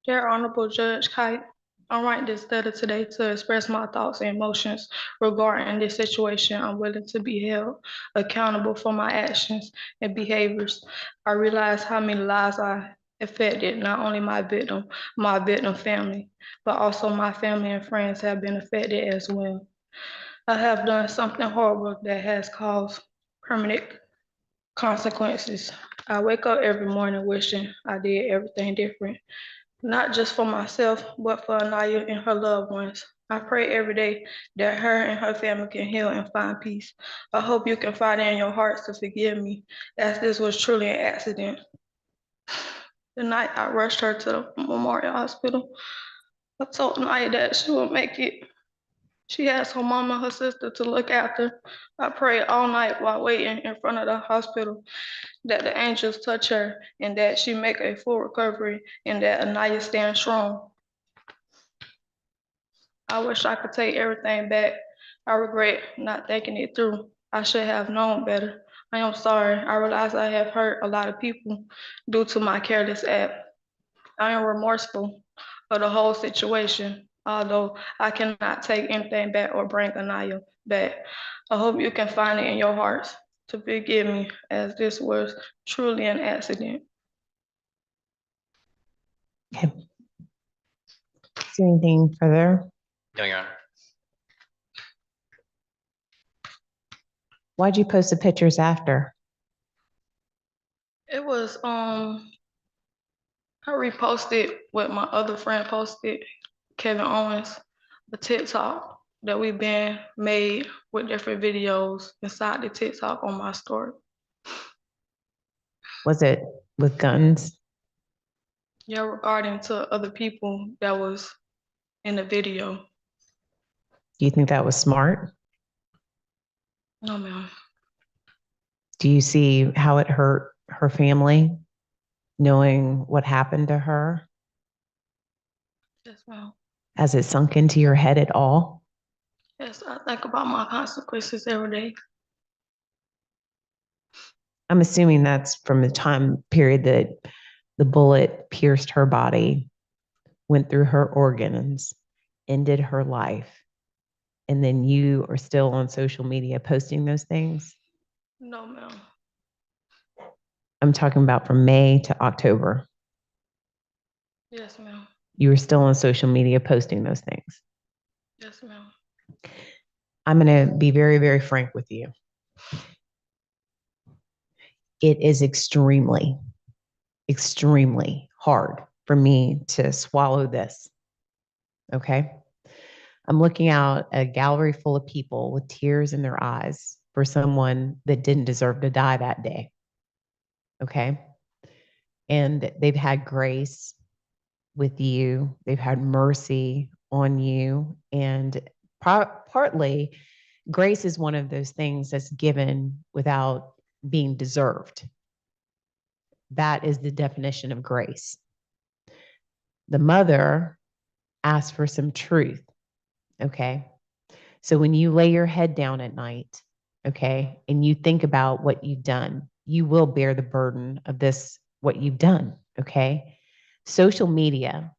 Dear Honorable Judge Kite, I'm writing this letter today to express my thoughts and emotions regarding this situation. I'm willing to be held accountable for my actions and behaviors. I realize how many lives I affected, not only my victim family, but also my family and friends have been affected as well. I have done something horrible that has caused permanent consequences. I wake up every morning wishing I did everything different, not just for myself, but for Aniyah and her loved ones. I pray every day that her and her family can heal and find peace. I hope you can find it in your hearts to forgive me, as this was truly an accident. The night I rushed her to the Memorial Hospital, I told Aniyah that she would make it. She has her mom and her sister to look after. I prayed all night while waiting in front of the hospital that the angels touch her and that she make a full recovery and that Aniyah stands strong. I wish I could take everything back. I regret not thinking it through. I should have known better. I am sorry. I realize I have hurt a lot of people due to my careless act. I am remorseful for the whole situation, although I cannot take anything back or bring Aniyah back. I hope you can find it in your hearts to forgive me, as this was truly an accident. Okay. Is there anything further? No, Your Honor. Why'd you post the pictures after? It was I reposted what my other friend posted, Kevin Owens, the TikTok that we've been made with different videos inside the TikTok on my story. Was it with guns? Yeah, regarding to other people that was in the video. Do you think that was smart? No, ma'am. Do you see how it hurt her family, knowing what happened to her? Yes, ma'am. Has it sunk into your head at all? Yes, I think about my consequences every day. I'm assuming that's from the time period that the bullet pierced her body, went through her organs, ended her life, and then you are still on social media posting those things? No, ma'am. I'm talking about from May to October. Yes, ma'am. You were still on social media posting those things. Yes, ma'am. I'm going to be very, very frank with you. It is extremely, extremely hard for me to swallow this. Okay. I'm looking out a gallery full of people with tears in their eyes for someone that didn't deserve to die that day. Okay. And they've had grace with you, they've had mercy on you. And partly, grace is one of those things that's given without being deserved. That is the definition of grace. The mother asked for some truth. Okay. So when you lay your head down at night, okay, and you think about what you've done, you will bear the burden of this, what you've done. Okay. Social media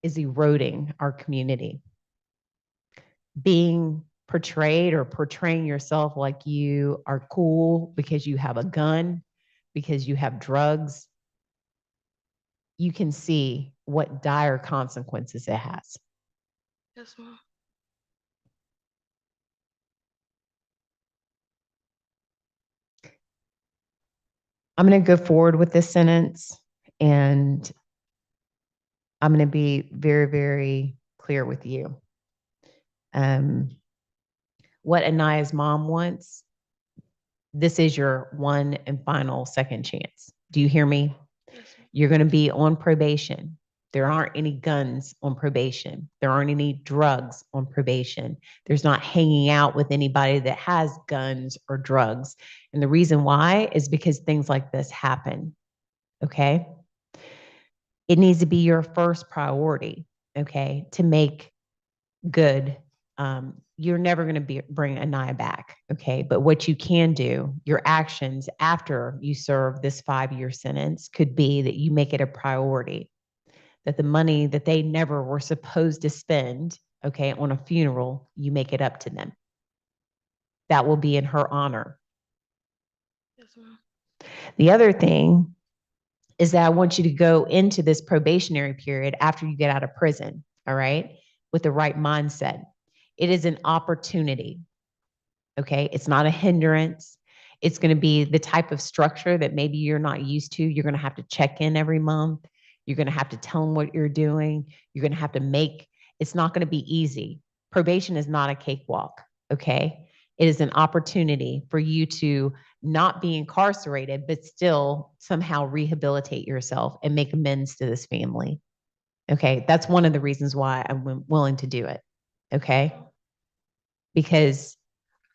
is eroding our community. Being portrayed or portraying yourself like you are cool because you have a gun, because you have drugs, you can see what dire consequences it has. Yes, ma'am. I'm going to go forward with this sentence, and I'm going to be very, very clear with you. What Aniyah's mom wants, this is your one and final second chance. Do you hear me? Yes, ma'am. You're going to be on probation. There aren't any guns on probation. There aren't any drugs on probation. There's not hanging out with anybody that has guns or drugs. And the reason why is because things like this happen. Okay. It needs to be your first priority. Okay. To make good you're never going to bring Aniyah back. Okay. But what you can do, your actions after you serve this 5-year sentence could be that you make it a priority, that the money that they never were supposed to spend, okay, on a funeral, you make it up to them. That will be in her honor. Yes, ma'am. The other thing is that I want you to go into this probationary period after you get out of prison, all right, with the right mindset. It is an opportunity, okay? It's not a hindrance. It's going to be the type of structure that maybe you're not used to. You're going to have to check in every month. You're going to have to tell them what you're doing. You're going to have to make, it's not going to be easy. Probation is not a cakewalk, okay? It is an opportunity for you to not be incarcerated, but still somehow rehabilitate yourself and make amends to this family. Okay, that's one of the reasons why I'm willing to do it. Okay, because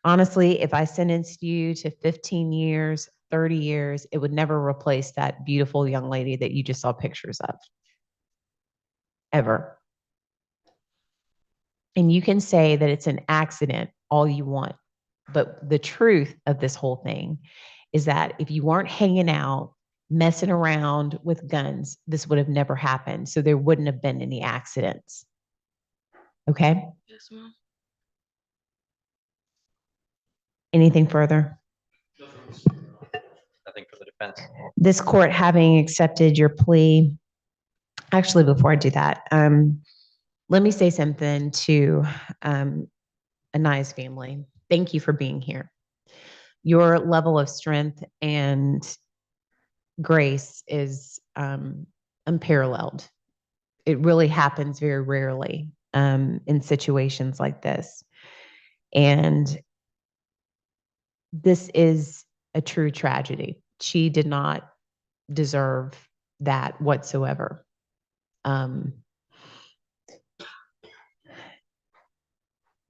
honestly, if I sentenced you to 15 years, 30 years, it would never replace that beautiful young lady that you just saw pictures of, ever. And you can say that it's an accident all you want. But the truth of this whole thing is that if you weren't hanging out, messing around with guns, this would have never happened. So there wouldn't have been any accidents. Okay? Yes, ma'am. Anything further? Nothing for the defense. This court having accepted your plea, actually, before I do that, let me say something to Aniyah's family. Thank you for being here. Your level of strength and grace is unparalleled. It really happens very rarely in situations like this. And this is a true tragedy. She did not deserve that whatsoever.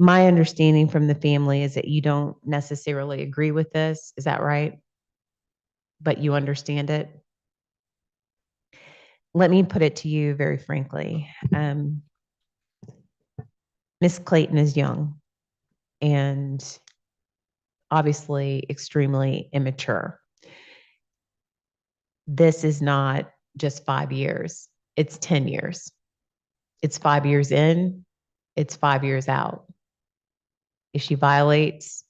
My understanding from the family is that you don't necessarily agree with this. Is that right? But you understand it? Let me put it to you very frankly. Miss Clayton is young and obviously extremely immature. This is not just 5 years, it's 10 years. It's 5 years in, it's 5 years out. If she violates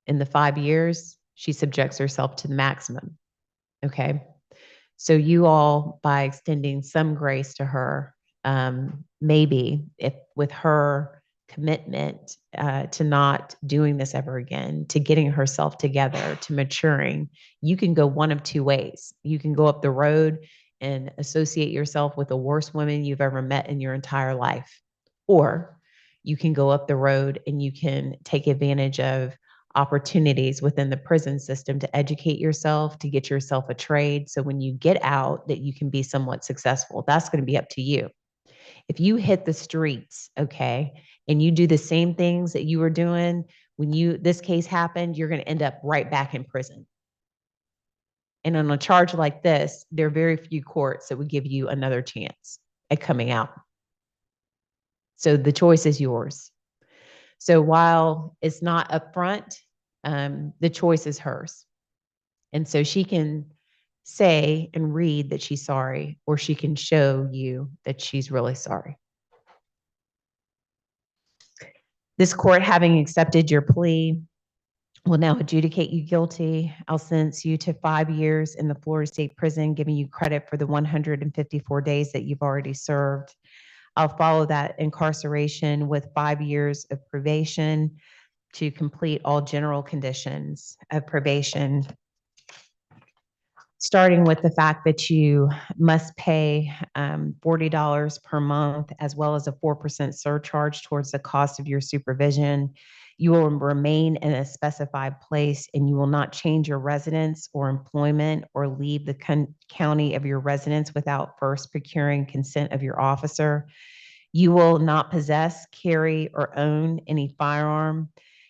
in the 5 years, she subjects herself to the maximum. Okay. So you all, by extending some grace to her, maybe if with her commitment to not doing this ever again, to getting herself together, to maturing, you can go one of two ways. You can go up the road and associate yourself with the worst woman you've ever met in your entire life, or you can go up the road and you can take advantage of opportunities within the prison system to educate yourself, to get yourself a trade. So when you get out, that you can be somewhat successful. That's going to be up to you. If you hit the streets, okay, and you do the same things that you were doing when this case happened, you're going to end up right back in prison. And on a charge like this, there are very few courts that would give you another chance at coming out. So the choice is yours. So while it's not upfront, the choice is hers. And so she can say and read that she's sorry, or she can show you that she's really sorry. This court, having accepted your plea, will now adjudicate you guilty. I'll sentence you to 5 years in the Florida State Prison, giving you credit for the 154 days that you've already served. I'll follow that incarceration with 5 years of probation to complete all general conditions of probation, starting with the fact that you must pay $40 per month, as well as a 4% surcharge towards the cost of your supervision. You will remain in a specified place, and you will not change your residence or employment or leave the county of your residence without first procuring consent of your officer. You will not possess, carry, or own any firearm.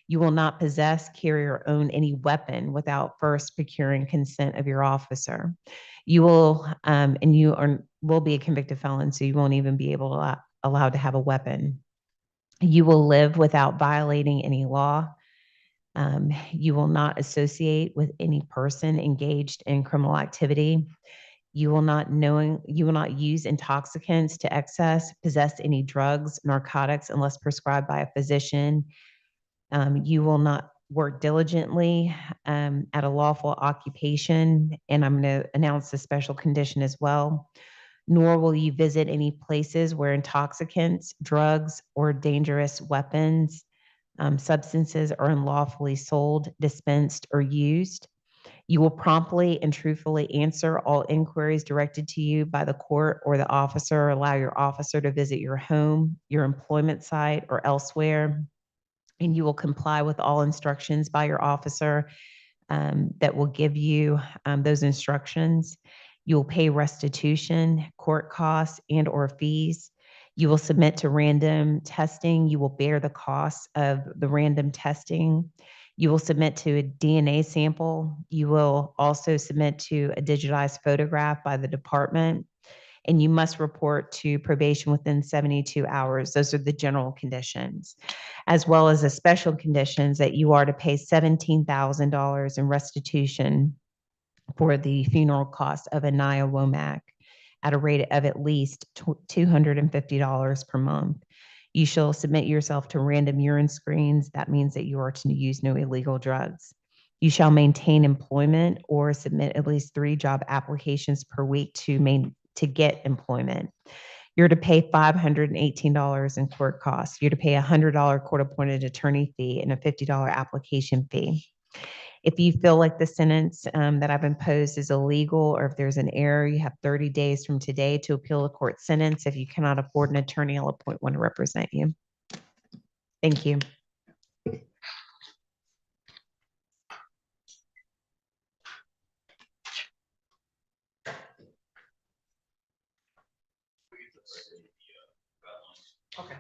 You will not possess, carry, or own any weapon without first procuring consent of your officer. You will, will be a convicted felon, so you won't even be allowed to have a weapon. You will live without violating any law. You will not associate with any person engaged in criminal activity. You will not use intoxicants to excess, possess any drugs, narcotics unless prescribed by a physician. You will not work diligently at a lawful occupation, and I'm going to announce a special condition as well. Nor will you visit any places where intoxicants, drugs, or dangerous weapons, substances are unlawfully sold, dispensed, or used. You will promptly and truthfully answer all inquiries directed to you by the court or the officer. Allow your officer to visit your home, your employment site, or elsewhere. And you will comply with all instructions by your officer that will give you those instructions. You will pay restitution, court costs, and or fees. You will submit to random testing. You will bear the costs of the random testing. You will submit to a DNA sample. You will also submit to a digitized photograph by the department, and you must report to probation within 72 hours. Those are the general conditions, as well as the special conditions that you are to pay $17,000 in restitution for the funeral cost of Aniyah Womack at a rate of at least $250 per month. You shall submit yourself to random urine screens. That means that you are to use no illegal drugs. You shall maintain employment or submit at least 3 job applications per week to get employment. You're to pay $518 in court costs. You're to pay a $100 court-appointed attorney fee and a $50 application fee. If you feel like the sentence that I've imposed is illegal, or if there's an error, you have 30 days from today to appeal the court sentence. If you cannot afford an attorney, I'll appoint one to represent you. Thank you. Okay.